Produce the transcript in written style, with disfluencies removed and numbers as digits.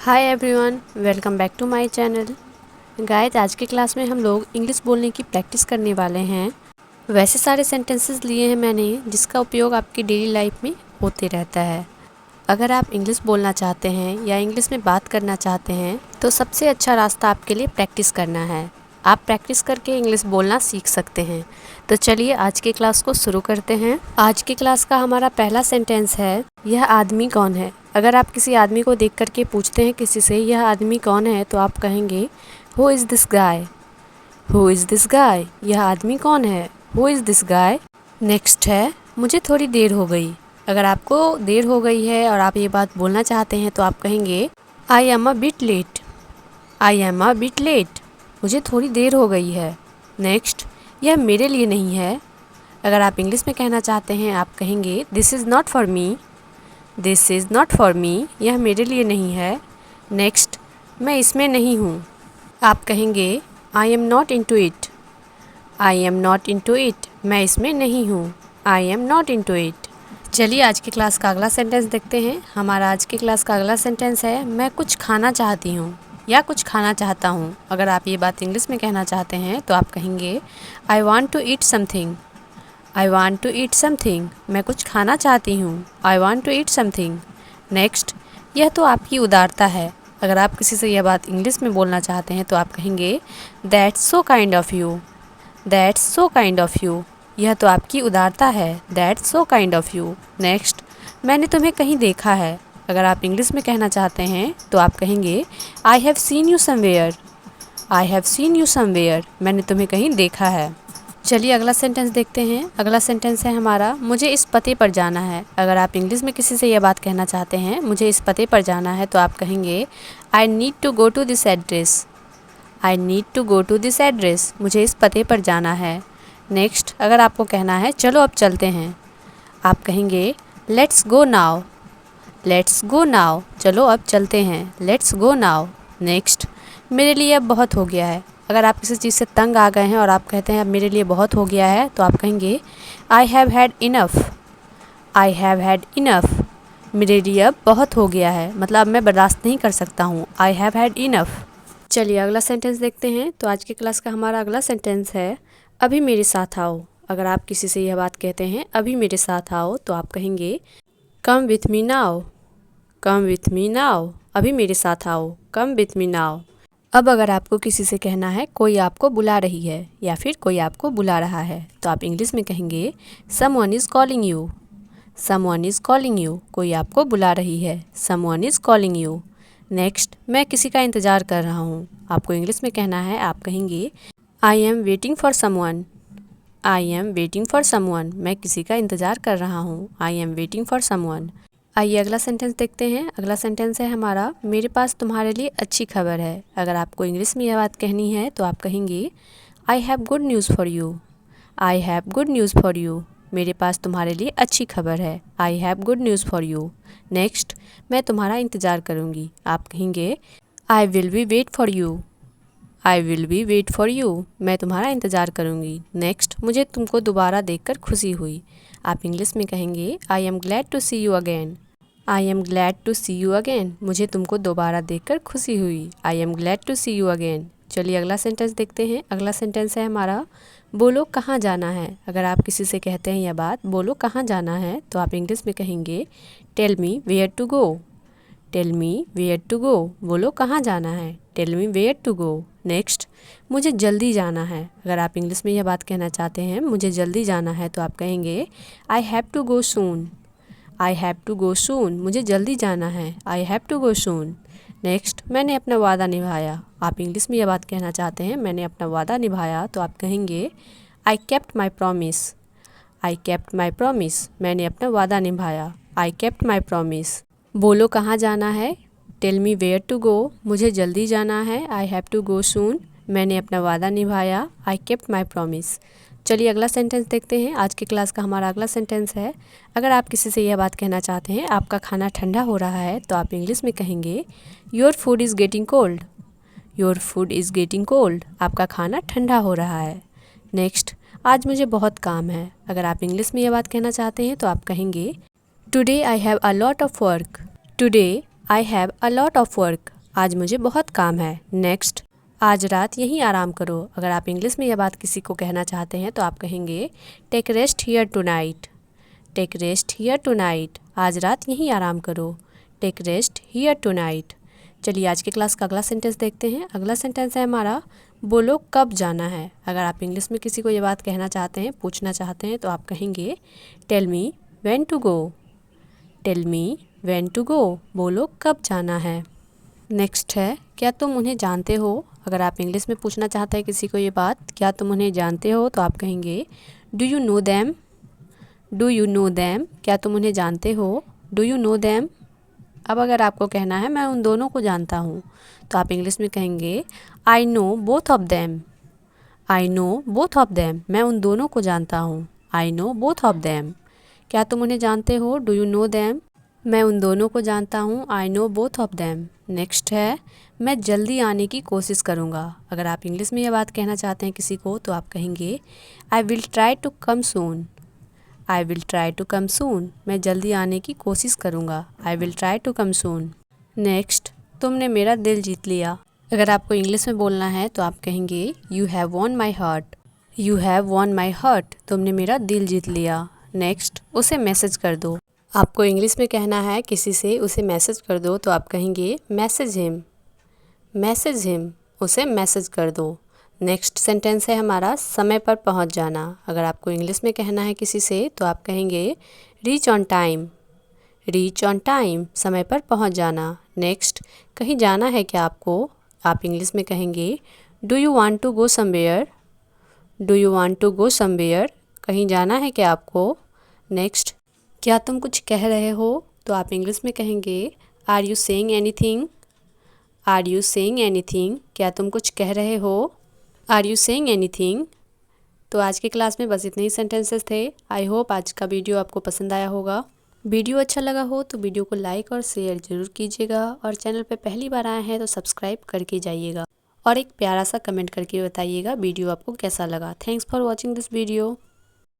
Hi everyone, welcome back to my channel. Guys, आज की class में हम लोग इंग्लिश बोलने की प्रैक्टिस करने वाले हैं। वैसे सारे सेंटेंसेस लिए हैं मैंने जिसका उपयोग आपकी डेली लाइफ में होते रहता है। अगर आप इंग्लिश बोलना चाहते हैं या इंग्लिश में बात करना चाहते हैं तो सबसे अच्छा रास्ता आपके लिए प्रैक्टिस करना है। आप प्रैक्टिस करके इंग्लिश बोलना सीख सकते हैं। तो चलिए आज की क्लास को शुरू करते हैं। आज की क्लास का हमारा पहला सेंटेंस है, यह आदमी कौन है। अगर आप किसी आदमी को देख करके पूछते हैं किसी से यह आदमी कौन है तो आप कहेंगे who is this guy. Who is this guy, यह आदमी कौन है। Who is this guy. Next है, मुझे थोड़ी देर हो गई। अगर आपको देर हो गई है और आप ये बात बोलना चाहते हैं तो आप कहेंगे I am a bit late. I am a bit late, मुझे थोड़ी देर हो गई है। नेक्स्ट, यह मेरे लिए नहीं है। अगर आप इंग्लिश में कहना चाहते हैं आप कहेंगे this is not for me. This is not for me, यह मेरे लिए नहीं है। नेक्स्ट, मैं इसमें नहीं हूँ। आप कहेंगे I am not into it. I am not into it, मैं इसमें नहीं हूँ। I am not into it. चलिए आज की क्लास का अगला सेंटेंस देखते हैं। हमारा आज की क्लास का अगला सेंटेंस है, मैं कुछ खाना चाहती हूँ या कुछ खाना चाहता हूँ। अगर आप ये बात इंग्लिश में कहना चाहते हैं तो आप कहेंगे I want to eat something. I want to eat something, मैं कुछ खाना चाहती हूँ। I want to eat something. Next, यह तो आपकी उदारता है। अगर आप किसी से यह बात इंग्लिश में बोलना चाहते हैं तो आप कहेंगे that's so kind of you. That's so kind of you, यह तो आपकी उदारता है। That's so kind of you. Next, मैंने तुम्हें कहीं देखा है। अगर आप इंग्लिश में कहना चाहते हैं तो आप कहेंगे I have seen you somewhere. I have seen you somewhere, मैंने तुम्हें कहीं देखा है। चलिए अगला सेंटेंस देखते हैं। अगला सेंटेंस है हमारा, मुझे इस पते पर जाना है। अगर आप इंग्लिश में किसी से यह बात कहना चाहते हैं मुझे इस पते पर जाना है तो आप कहेंगे I need to go to this address. I need to go to this address, मुझे इस पते पर जाना है। नेक्स्ट, अगर आपको कहना है चलो अब चलते हैं, आप कहेंगे let's go now. Let's go now, चलो अब चलते हैं। Let's go now. नेक्स्ट, मेरे लिए अब बहुत हो गया है। अगर आप किसी चीज़ से तंग आ गए हैं और आप कहते हैं अब मेरे लिए बहुत हो गया है तो आप कहेंगे I have had enough. I have had enough, मेरे लिए अब बहुत हो गया है, मतलब अब मैं बर्दाश्त नहीं कर सकता हूँ। I have had enough. चलिए अगला सेंटेंस देखते हैं। तो आज की क्लास का हमारा अगला सेंटेंस है, अभी मेरे साथ आओ। अगर आप किसी से यह बात कहते हैं अभी मेरे साथ आओ तो आप कहेंगे come with me now. Come with me now, अभी मेरे साथ आओ। Come with me now. अब अगर आपको किसी से कहना है कोई आपको बुला रही है या फिर कोई आपको बुला रहा है तो आप इंग्लिश में कहेंगे someone is calling you. Someone is calling you, कोई आपको बुला रही है। Someone is calling you. Next, मैं किसी का इंतज़ार कर रहा हूँ। आपको इंग्लिश में कहना है, आप कहेंगे I am waiting for someone. I am waiting for someone, मैं किसी का इंतज़ार कर रहा हूँ। I am waiting for someone. आइए अगला सेंटेंस देखते हैं। अगला सेंटेंस है हमारा, मेरे पास तुम्हारे लिए अच्छी खबर है। अगर आपको इंग्लिश में यह बात कहनी है तो आप कहेंगे I have good news for you. I have good news for you, मेरे पास तुम्हारे लिए अच्छी खबर है। I have good news for you. Next, मैं तुम्हारा इंतज़ार करूँगी। आप कहेंगे I will be wait for you. I will be wait for you, मैं तुम्हारा इंतज़ार करूँगी। नेक्स्ट, मुझे तुमको दोबारा देखकर खुशी हुई। आप इंग्लिश में कहेंगे I am glad to see you again. I am glad to see you again, मुझे तुमको दोबारा देखकर खुशी हुई। I am glad to see you again. चलिए अगला सेंटेंस देखते हैं। अगला सेंटेंस है हमारा, बोलो कहाँ जाना है। अगर आप किसी से कहते हैं यह बात बोलो कहाँ जाना है तो आप इंग्लिश में कहेंगे tell me where to go. Tell me where to go, बोलो कहाँ जाना है। Tell me where to go. Next, मुझे जल्दी जाना है। अगर आप इंग्लिश में यह बात कहना चाहते हैं मुझे जल्दी जाना है तो आप कहेंगे I have to go soon. I have to go soon, मुझे जल्दी जाना है। I have to go soon. Next, मैंने अपना वादा निभाया। आप इंग्लिश में यह बात कहना चाहते हैं मैंने अपना वादा निभाया तो आप कहेंगे I kept my promise. I kept my promise, मैंने अपना वादा निभाया। I kept my promise. बोलो कहाँ जाना है। Tell me where to go, मुझे जल्दी जाना है। आई हैव टू गो सून, मैंने अपना वादा निभाया। I kept my promise. चलिए अगला सेंटेंस देखते हैं। आज की क्लास का हमारा अगला सेंटेंस है, अगर आप किसी से यह बात कहना चाहते हैं आपका खाना ठंडा हो रहा है तो आप इंग्लिश में कहेंगे your food is getting cold. Your food is getting cold, आपका खाना ठंडा हो रहा है। नेक्स्ट, आज मुझे बहुत काम है। अगर आप इंग्लिश में यह बात कहना चाहते हैं तो आप कहेंगे today I have a lot of work. Today I have a lot of work. आज मुझे बहुत काम है। नेक्स्ट, आज रात यहीं आराम करो। अगर आप इंग्लिश में यह बात किसी को कहना चाहते हैं तो आप कहेंगे take rest here tonight. Take rest here tonight. आज रात यहीं आराम करो। Take rest here tonight. चलिए आज की क्लास का अगला सेंटेंस देखते हैं। अगला सेंटेंस है हमारा, बोलो कब जाना है। अगर आप इंग्लिश में किसी को ये बात कहना चाहते हैं, पूछना चाहते हैं तो आप कहेंगे tell me when to go. Tell me when to go. बोलो कब जाना है। नेक्स्ट है, क्या तुम उन्हें जानते हो। अगर आप इंग्लिश में पूछना चाहते हैं किसी को ये बात, क्या तुम उन्हें जानते हो, तो आप कहेंगे do you know them. Do you know them. क्या तुम उन्हें जानते हो। Do you know them. अब अगर आपको कहना है मैं उन दोनों को जानता हूँ, तो आप इंग्लिश में कहेंगे I know both of them. I know both of them. मैं उन दोनों को जानता हूँ। I know both of them. क्या तुम उन्हें जानते हो। Do you know them. मैं उन दोनों को जानता हूँ। I know both of them. Next है, मैं जल्दी आने की कोशिश करूँगा। अगर आप इंग्लिश में यह बात कहना चाहते हैं किसी को, तो आप कहेंगे I will try to come soon. I will try to come soon. मैं जल्दी आने की कोशिश करूँगा। I will try to come soon. Next, तुमने मेरा दिल जीत लिया। अगर आपको इंग्लिश में बोलना है तो आप कहेंगे you have von my heart. You have von my heart. तुमने मेरा दिल जीत लिया। नेक्स्ट, उसे मैसेज कर दो। आपको इंग्लिश में कहना है किसी से उसे मैसेज कर दो, तो आप कहेंगे मैसेज हिम। Message him. उसे मैसेज कर दो। नेक्स्ट सेंटेंस है हमारा, समय पर पहुंच जाना। अगर आपको इंग्लिश में कहना है किसी से तो आप कहेंगे reach on time. Reach on time. समय पर पहुंच जाना। नेक्स्ट, कहीं जाना है क्या आपको। आप इंग्लिश में कहेंगे do you want to go somewhere. Do you want to go somewhere. कहीं जाना है क्या आपको। नेक्स्ट, क्या तुम कुछ कह रहे हो, तो आप इंग्लिश में कहेंगे are you saying anything. Are you saying anything. क्या तुम कुछ कह रहे हो। Are you saying anything. तो आज की क्लास में बस इतने ही सेंटेंसेस थे। आई होप आज का वीडियो आपको पसंद आया होगा। वीडियो अच्छा लगा हो तो वीडियो को लाइक और शेयर ज़रूर कीजिएगा, और चैनल पर पहली बार आए हैं तो सब्सक्राइब करके जाइएगा, और एक प्यारा सा कमेंट करके बताइएगा वीडियो आपको कैसा लगा। Thanks for watching this video.